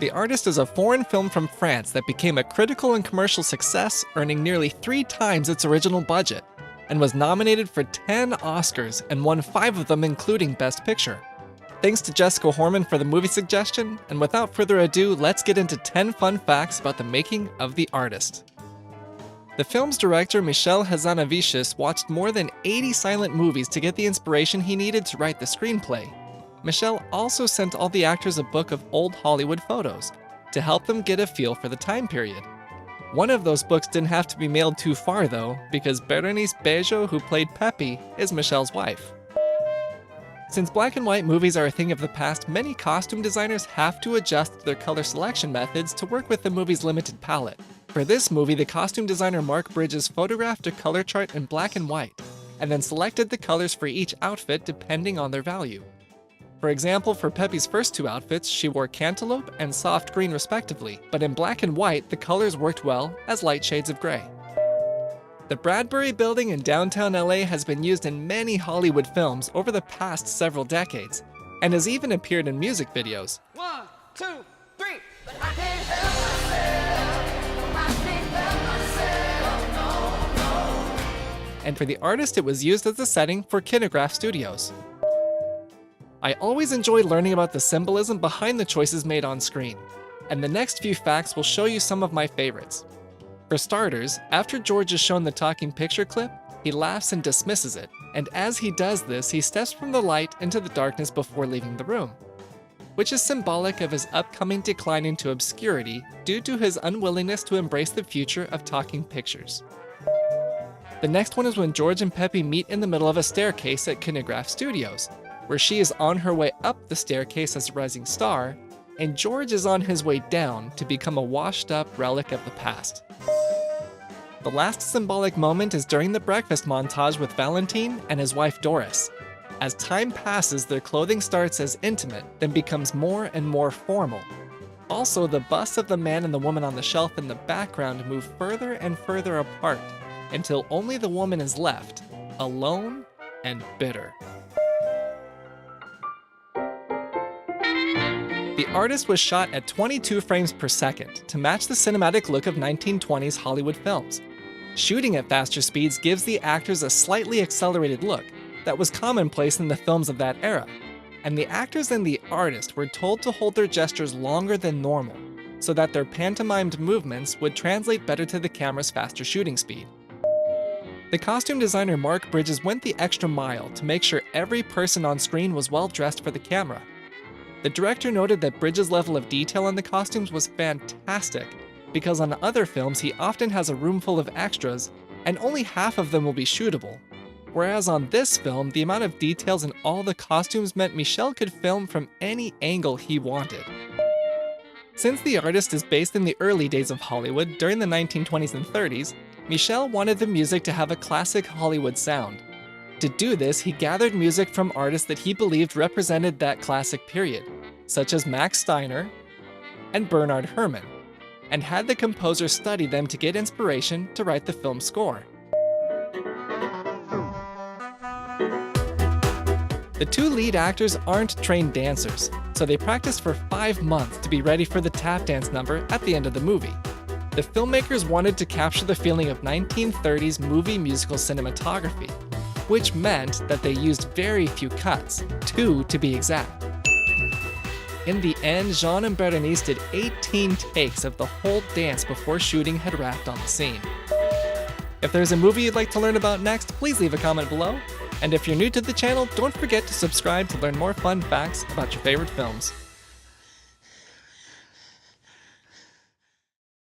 The Artist is a foreign film from France that became a critical and commercial success, earning nearly 3 times its original budget, and was nominated for 10 Oscars and won 5 of them, including Best Picture. Thanks to Jessica Horman for the movie suggestion, and without further ado, let's get into 10 fun facts about the making of The Artist. The film's director, Michel Hazanavicius, watched more than 80 silent movies to get the inspiration he needed to write the screenplay. Michel also sent all the actors a book of old Hollywood photos to help them get a feel for the time period. One of those books didn't have to be mailed too far though, because Berenice Bejo, who played Pepe, is Michel's wife. Since black and white movies are a thing of the past, many costume designers have to adjust their color selection methods to work with the movie's limited palette. For this movie, the costume designer Mark Bridges photographed a color chart in black and white, and then selected the colors for each outfit depending on their value. For example, for Pepe's first 2 outfits, she wore cantaloupe and soft green respectively, but in black and white, the colors worked well as light shades of gray. The Bradbury Building in downtown LA has been used in many Hollywood films over the past several decades, and has even appeared in music videos. 1, 2, 3. And for The Artist, it was used as the setting for Kinograph Studios. I always enjoy learning about the symbolism behind the choices made on screen, and the next few facts will show you some of my favorites. For starters, after George is shown the talking picture clip, he laughs and dismisses it, and as he does this, he steps from the light into the darkness before leaving the room, which is symbolic of his upcoming decline into obscurity due to his unwillingness to embrace the future of talking pictures. The next one is when George and Pepe meet in the middle of a staircase at Kinograph Studios, where she is on her way up the staircase as a rising star, and George is on his way down to become a washed-up relic of the past. The last symbolic moment is during the breakfast montage with Valentine and his wife Doris. As time passes, their clothing starts as intimate, then becomes more and more formal. Also, the busts of the man and the woman on the shelf in the background move further and further apart, until only the woman is left, alone and bitter. The Artist was shot at 22 frames per second to match the cinematic look of 1920s Hollywood films. Shooting at faster speeds gives the actors a slightly accelerated look that was commonplace in the films of that era, and the actors in The Artist were told to hold their gestures longer than normal, so that their pantomimed movements would translate better to the camera's faster shooting speed. The costume designer Mark Bridges went the extra mile to make sure every person on screen was well dressed for the camera. The director noted that Bridges' level of detail in the costumes was fantastic, because on other films he often has a room full of extras, and only half of them will be shootable. Whereas on this film, the amount of details in all the costumes meant Michel could film from any angle he wanted. Since The Artist is based in the early days of Hollywood, during the 1920s and 30s, Michel wanted the music to have a classic Hollywood sound. To do this, he gathered music from artists that he believed represented that classic period, such as Max Steiner and Bernard Herrmann, and had the composer study them to get inspiration to write the film's score. The 2 lead actors aren't trained dancers, so they practiced for 5 months to be ready for the tap dance number at the end of the movie. The filmmakers wanted to capture the feeling of 1930s movie musical cinematography, which meant that they used very few cuts, 2 to be exact. In the end, Jean and Berenice did 18 takes of the whole dance before shooting had wrapped on the scene. If there's a movie you'd like to learn about next, please leave a comment below. And if you're new to the channel, don't forget to subscribe to learn more fun facts about your favorite films.